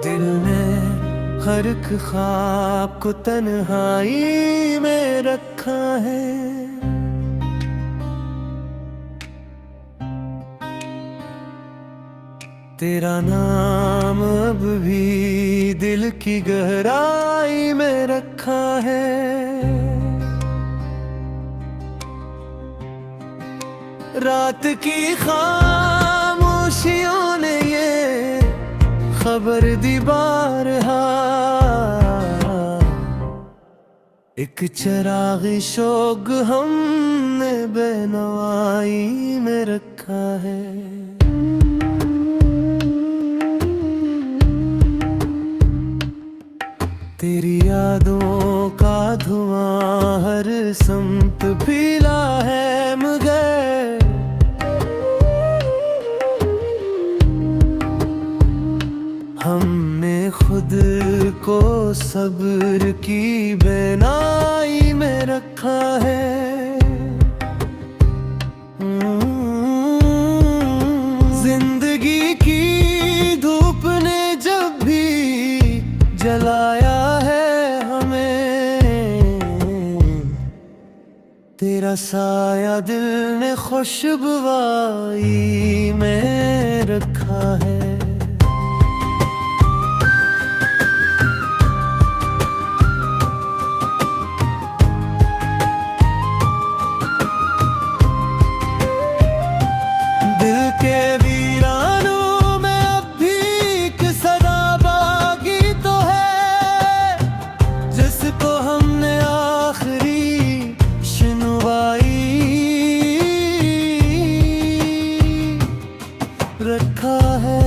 दिल ने हर एक ख्वाब को तन्हाई में रखा है। तेरा नाम अब भी दिल की गहराई में रखा है। रात की खामोशियों ने ये खबर दी बारहा, एक चिराग़ी शोक हमने बेनवाई में रखा है। तेरी यादों का धुआं हर समत फैला है, मगर हमने खुद को सब्र की बेनाई में रखा है। जिंदगी की धूप ने जब भी जलाया है हमें, तेरा साया दिल ने खुशबुआई में रखा है। दिल के वीरानों में अब भी एक सदा बाकी तो है, जिसको हमने आखिरी सुनवाई रखा है।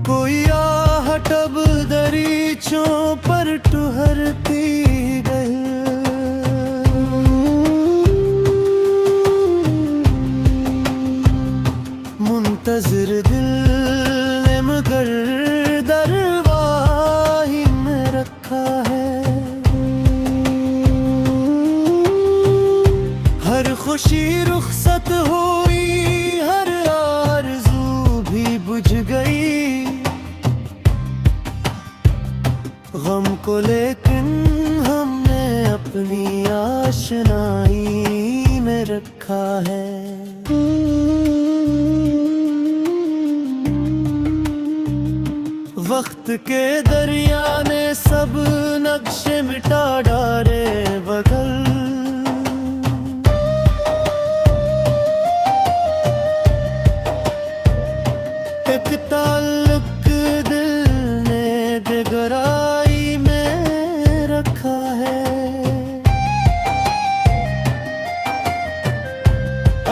कोई आहट अब दरीचों पर ठहरती गई, मुंतज़िर दिल ने मगर दरवाही में रखा है। हर खुशी रुखसत हुई, हर आरज़ू भी बुझ गई गम को, लेकिन हमने अपनी आशनाई में रखा है। वक्त के दरिया ने सब नक्शे मिटा डाले बगल, एक ताल्लुक दिल ने बेगराई में रखा है।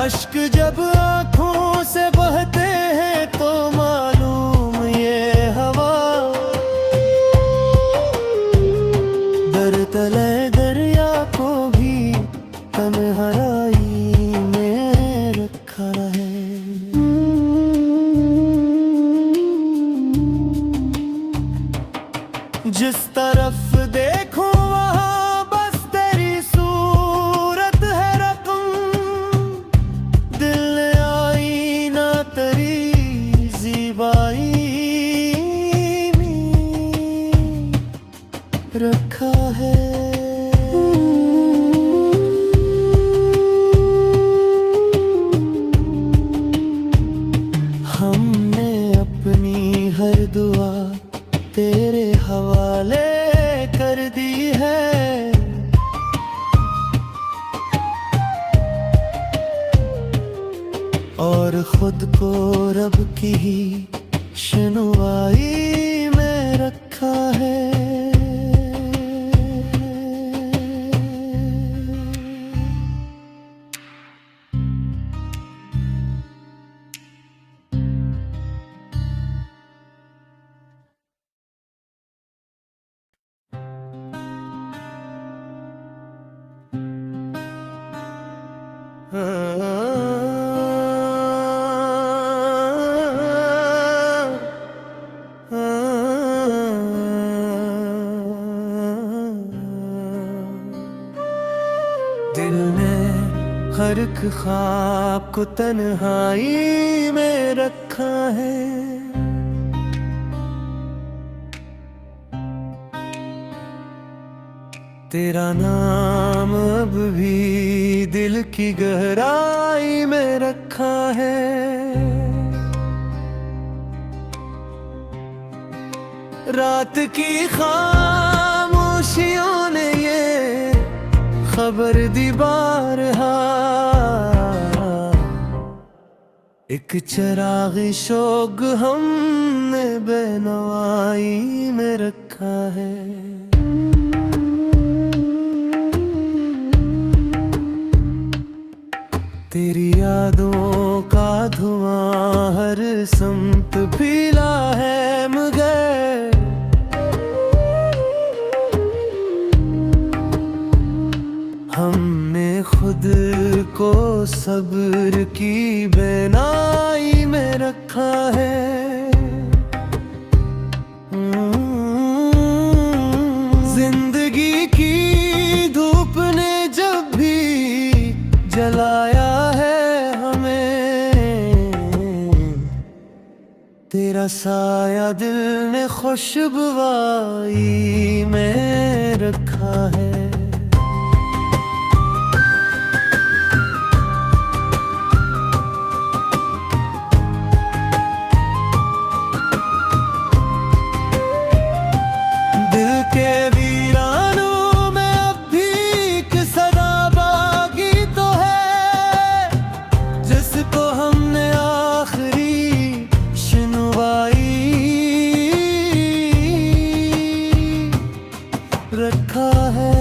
अश्क जब आँखों से बहते हैं तो मालूम ये हवा दर तले दरिया को भी तन्हाई में रखा है। जिस तरफ देखो वहाँ बस तेरी सूरत है रकम, दिल ने आईना तेरी ज़िबाई में रखा है। हमने अपनी हर दुआ तेरे हवाले कर दी है, और खुद को रब की ही सुनवाई में रखा है। हर एक ख्वाब को तन्हाई में रखा है। तेरा नाम अब भी दिल की गहराई में रखा है। रात की खामोशियों ने ये खबर दी बारहा, एक चिराग़ शोक हमने बेनवाई में रखा है। तेरी यादों का धुआं हर समत फैला है, मगर हमने खुद को सब्र की बेनाई में रखा है। जिंदगी की धूप ने जब भी जलाया है हमें, तेरा साया दिल ने खुशबुआई में रखा है। दिल के वीरानों में अब भी एक सदाबागी तो है, जिसको हमने आखिरी सुनवाई रखा है।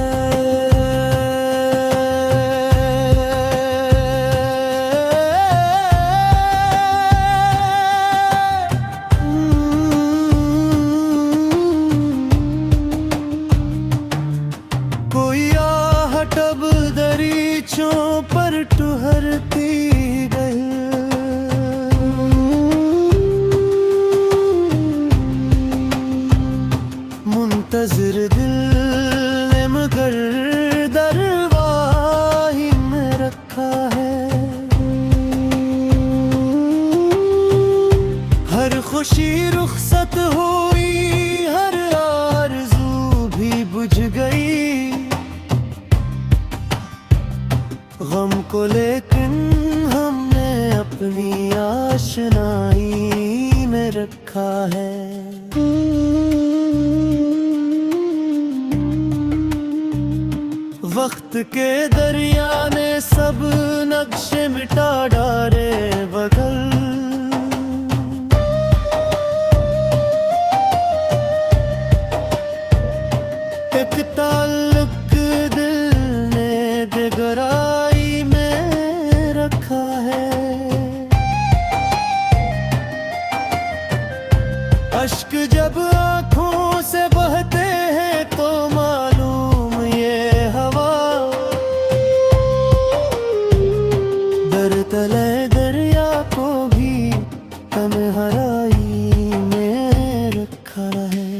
कोई आहट अब दरीचों पर ठहरती गई, मुंतज़िर दिल ने मगर दरवाही में रखा है। हर खुशी रुखसत हुई, हर आरज़ू भी बुझ गई गम को, लेकिन हमने अपनी आशनाई में रखा है। वक्त के दरिया ने सब नक्शे मिटा डाले बदल, एक ताल्लुक दिल ने बेगराई में रखा है। अश्क जब आँखों से बहते हैं तो मालूम ये हवा दर तले दरिया को भी तन्हाई में रखा है।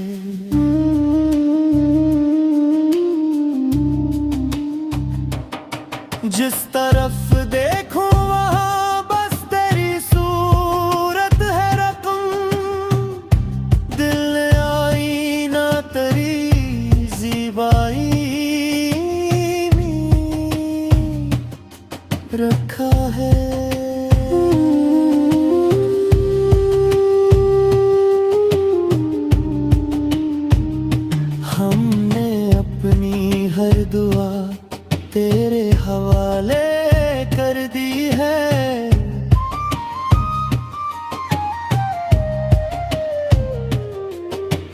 जिस तरफ देखो वहाँ बस तेरी सूरत है रकम, दिल ने आईना तेरी ज़िबाई में रखा है। हमने अपनी हर दुआ तेरे हवाले कर दी है,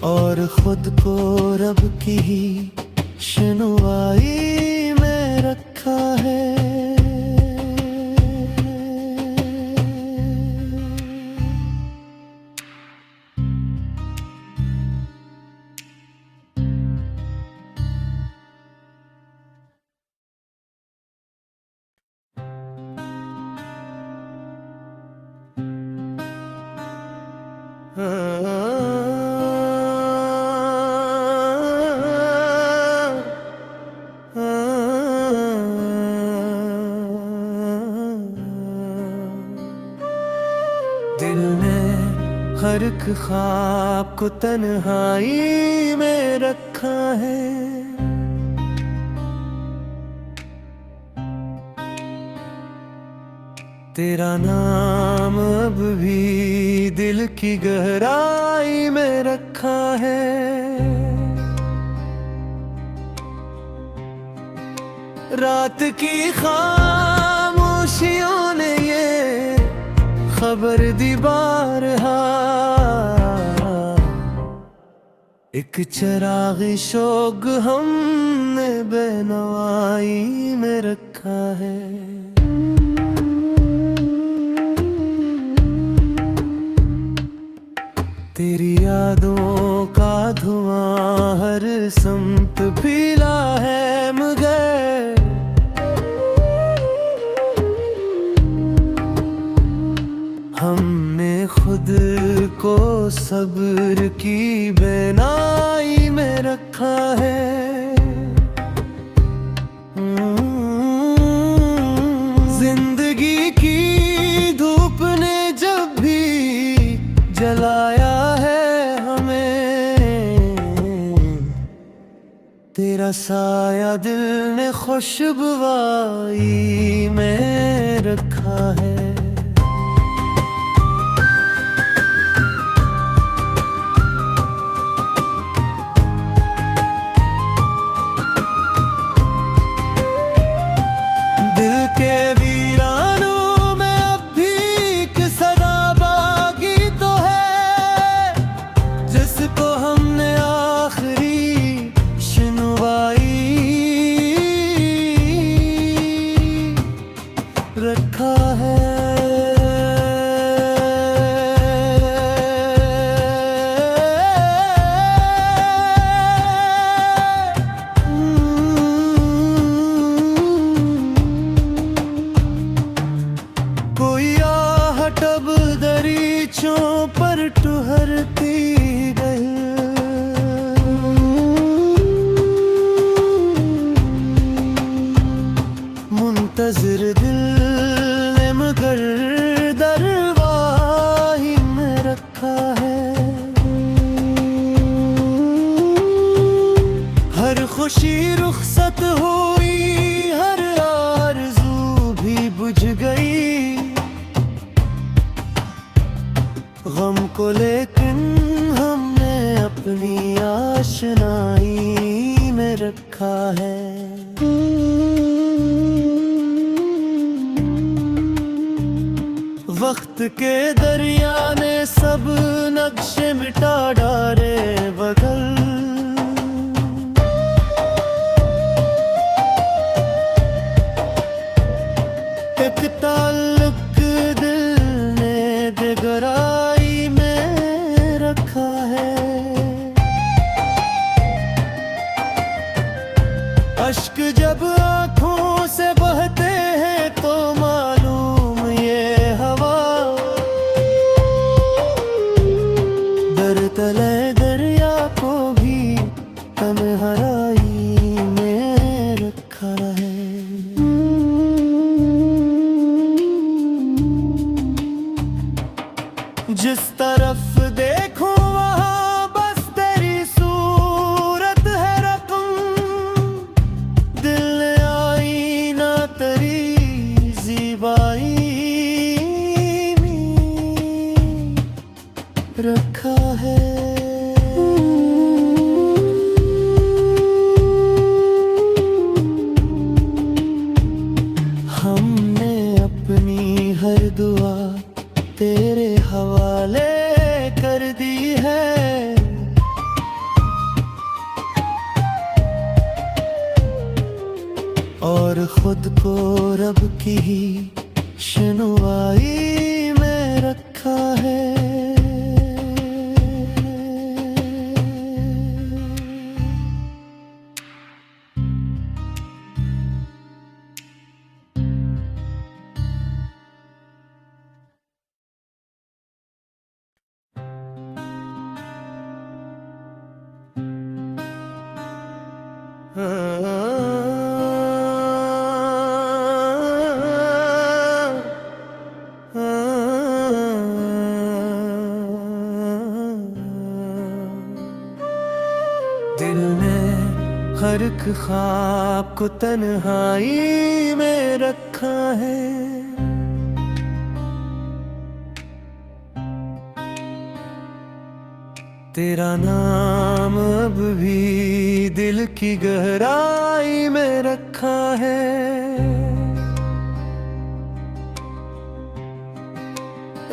और खुद को रब की ही सुनवाई में रखा है। ने हर एक ख्वाब को तन्हाई में रखा है। तेरा नाम अब भी दिल की गहराई में रखा है। रात की खामोशियों ने ये खबर दी बारहा, एक चिराग़ शौक हमने बेनवाई में रखा है। तेरी यादों का धुआं हर समत फैला है, मगर हमने खुद को सब्र की बेनाई में रखा है। जिंदगी की धूप ने जब भी जलाया है हमें, तेरा साया दिल ने खुशबुआई में रखा है। दिल के वीरानों में अब भी एक सदा बाकी तो है, जिसको हमने आखिरी सुनवाई रखा है। कोई आहट अब दरीचों पर ठहरती गई, मुंतज़िर दिल ने मगर दरवाही में रखा है। हर खुशी रुखसत हुई, हर आरज़ू भी बुझ गई, गम को लेकिन हमने अपनी आशनाई में रखा है। वक्त के दरिया ने सब नक्शे मिटा डाले बगल, एक ताल्लुक दिल ने बेगराई में रखा है। अश्क जब आँखों से बहते हैं तो मालूम ये हवा दर तले दरिया को भी तन्हाई में रखा है। जिस तरफ देखो वहाँ बस तेरी सूरत है रकम, दिल ने आईना तेरी ज़िबाई में रखा है। हमने अपनी हर दुआ तेरे हवाले कर दी है, और खुद को रब की ही सुनवाई में रखा है। हाँ हर एक ख्वाब को तन्हाई में रखा है। तेरा नाम अब भी दिल की गहराई में रखा है।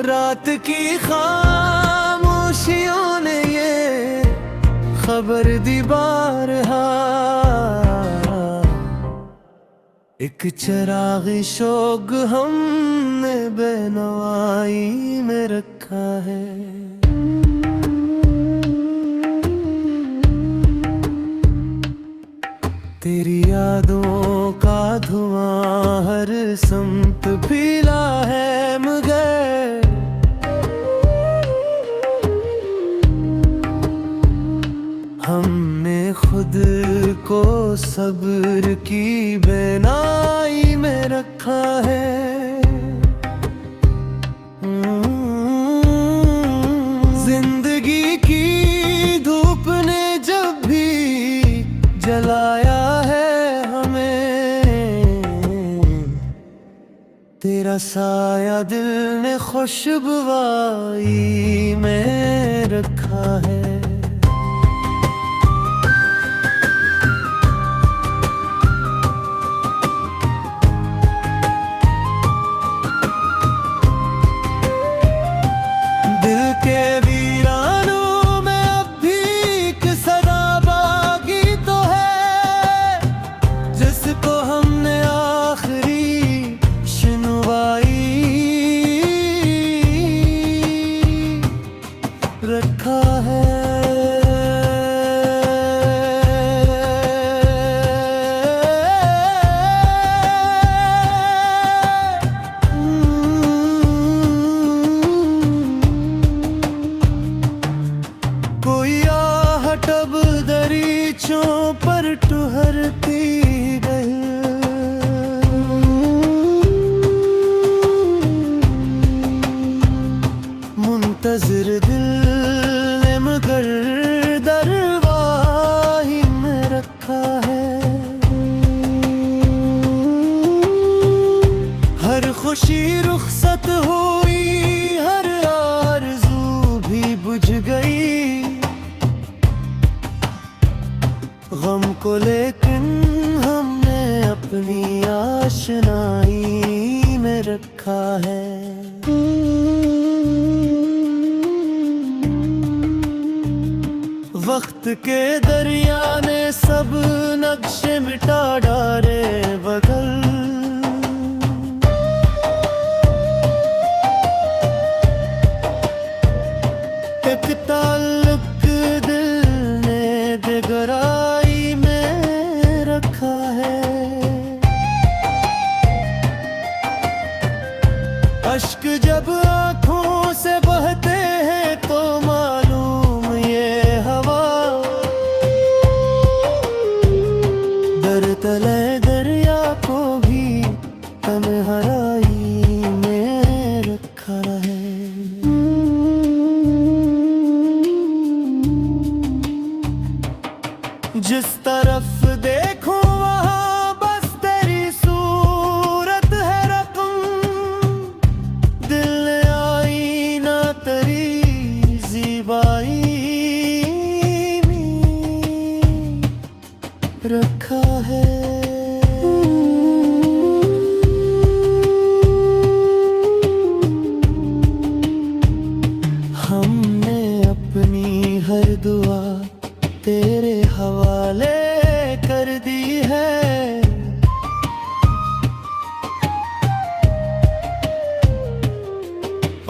रात की खामोशियों ने ये खबर दी बारहा, एक चिराग़ शौक़ हमने बेनवाई में रखा है। तेरी यादों का धुआं हर समत फैला है, मगर हमने खुद को सब्र की बेनाई में रखा है। जिंदगी की धूप ने जब भी जलाया है हमें, तेरा साया दिल ने खुशबुआई में रखा है। दिल के वीरानों में अब भी एक सदा बाकी तो है, जिसको हमने आखिरी सुनवाई रखा है। कोई आहट अब दरीचों पर ठहरती गई, मुंतज़िर दिल ने मगर दरवाही में रखा है। हर खुशी रुखसत हुई, हर आरज़ू भी बुझ गई, गम को लेकिन हमने अपनी आशनाई में रखा है। वक्त के दरिया ने सब नक्शे मिटा डाले बगल, एक ताल्लुक दिल ने गहराई में रखा है। अश्क जब आँखों से बहते हैं तो मालूम ये हवा दर तले दरिया को भी तन्हाई में रखा है। जिस तरफ देखो वहाँ बस तेरी सूरत है रकम, दिल ने आईना तेरी ज़िबाई में रखा है। हमने अपनी हर दुआ तेरे हवाले कर दी है,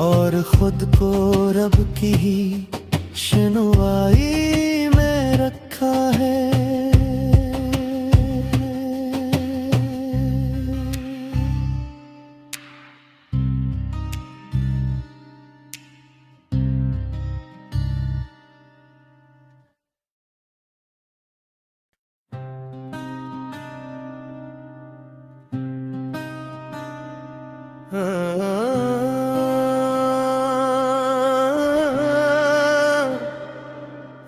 और खुद को रब की ही सुनवाई में रखा है।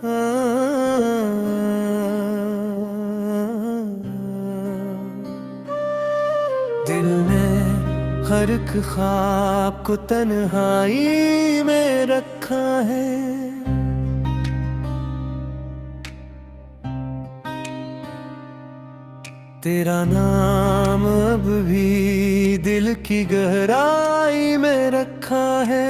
हाँ हर एक ख्वाब को तन्हाई में रखा है। तेरा नाम अब भी दिल की गहराई में रखा है।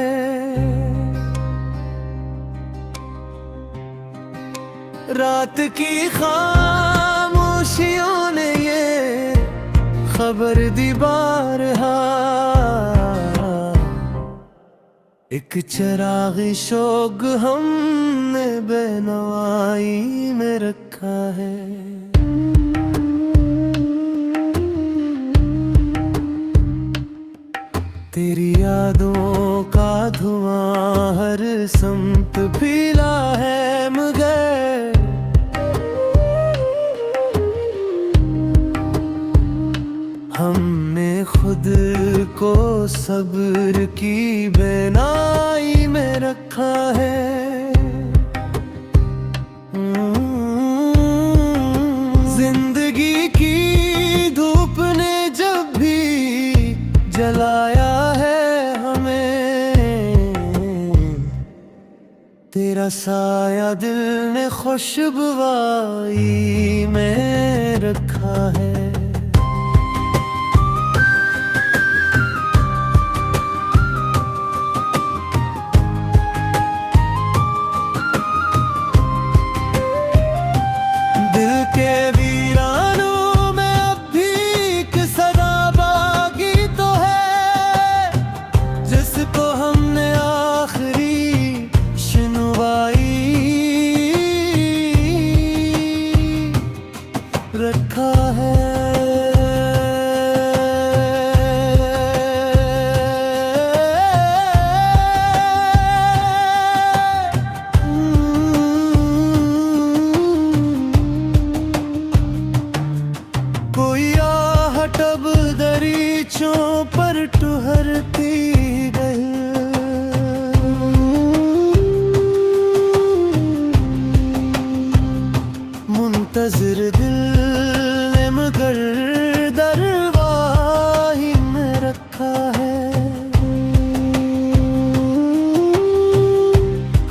रात की खामोशियों ने ये खबर दी बारहा, एक चिराग़ शौक़ हमने बेनवाई में रखा है। तेरी यादों का धुआं हर समत फैला है, मगर हमने खुद को सब्र की बेनाई में रखा है। जिंदगी की धूप ने जब भी जलाया है हमें, तेरा साया दिल ने खुशबुआई में रखा है। दिल के वीरानों में अब भी एक सदा बाकी तो है, जिसको हमने आखिरी सुनवाई रखा है। कोई आहट अब दरीचों पर ठहरती गई, मुंतज़िर दिल ने मगर दरवाही में रखा है।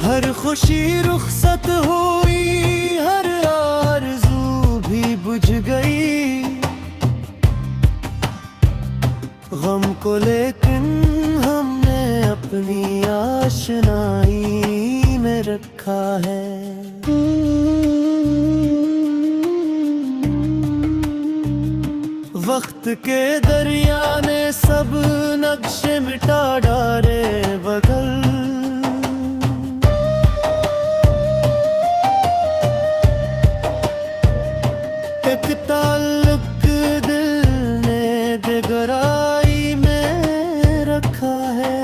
हर खुशी रुखसत हुई, हर आरज़ू भी बुझ गई, गम को लेकिन हमने अपनी आशनाई में रखा है। वक्त के दरिया ने सब नक्शे मिटा डाले बगल, एक ताल्लुक दिल ने दिगराई में रखा है।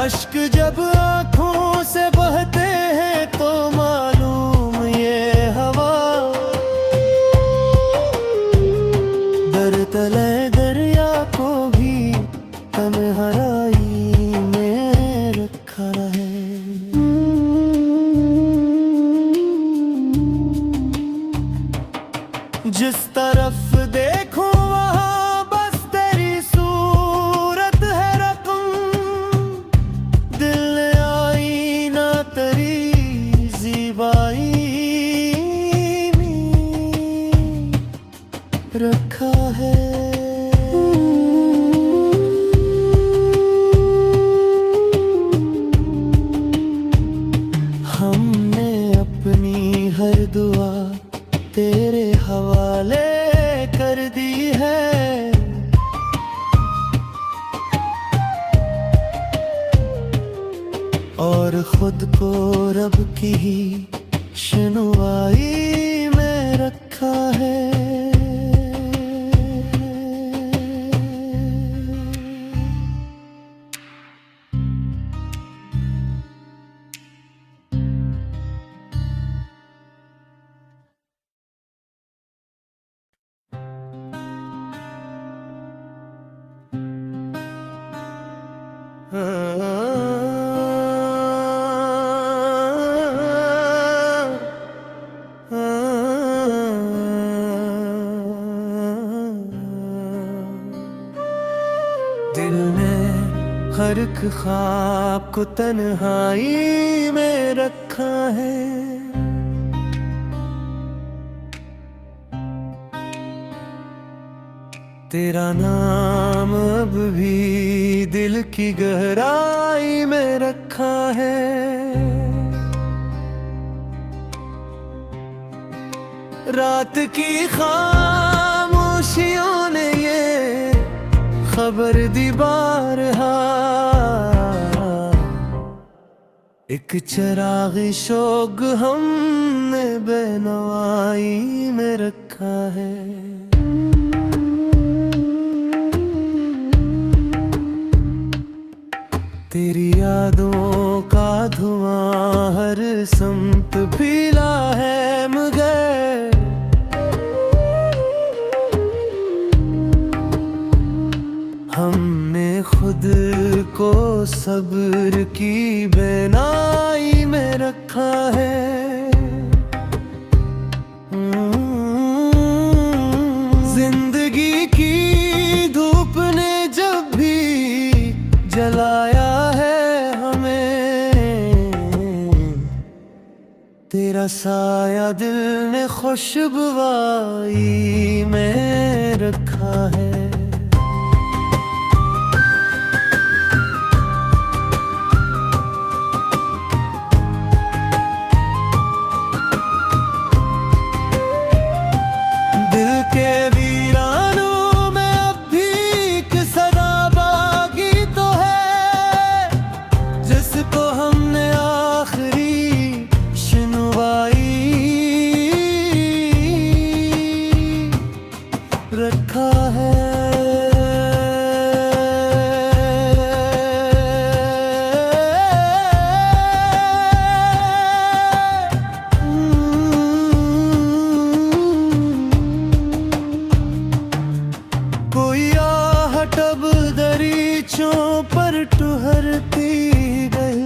अश्क जब आँखों से बहते हैं तो मालूम ये हवा दर तले दरिया को भी तन्हाई में रखा है। जिस तरफ देखो वहाँ बस तेरी सूरत है रकम, दिल ने आईना तेरी ज़िबाई में रखा है। हमने अपनी हर दुआ तेरे हवाले कर दी है, और खुद को रब की ही सुनवाई में रखा है। हर एक ख्वाब को तन्हाई में रखा है। तेरा नाम अब भी दिल की गहराई में रखा है। रात की खामोशियों ने ये खबर दी बारहा, एक चिराग़ शौक़ हमने बेनवाई में रखा है। तेरी यादों का धुआं हर समत फैला है, मगर हमने खुद को सब्र की बेनाई में रखा है। जिंदगी की धूप ने जब भी जलाया है हमें, तेरा साया दिल ने खुशबुआई में रखा है। दिल के वीरानों में अब भी एक सदा बाकी तो है, जिसको हमने आखिरी सुनवाई रखा है। कोई आहट अब दरीचों पर ठुहरती गई,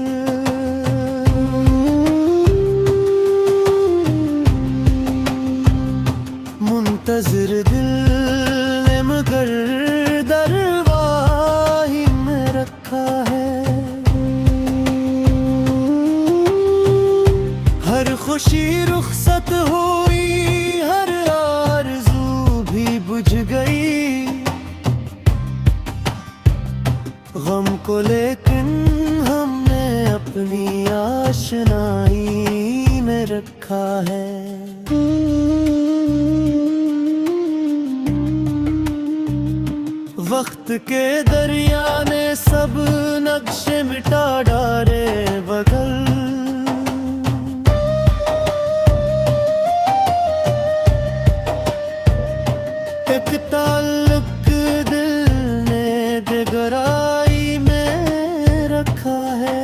मुंतज़िर दिल ने मगर दरवाही में रखा है। हर खुशी रुखसत हुई, हर आरज़ू भी बुझ गई गम को, लेकिन हमने अपनी आशनाई में रखा है। वक्त के दरिया ने सब नक्शे मिटा डाले बगल, एक ताल्लुक दिल ने गहराई में रखा है।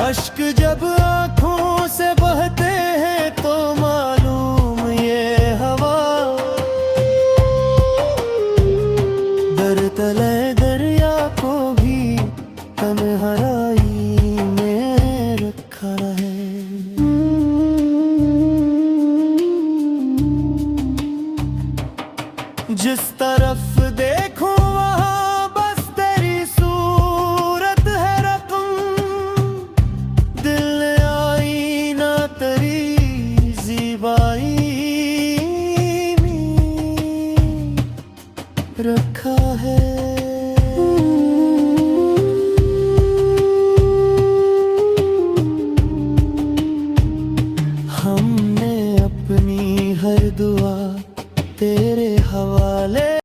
अश्क जब आँखों से बहते हैं तो मालूम ये हवा दर तले दरिया को भी तन्हाई में रखा है। जिस तरफ देखो वहाँ बस तेरी सूरत है रकम, दिल ने आईना तेरी ज़िबाई में रखा है।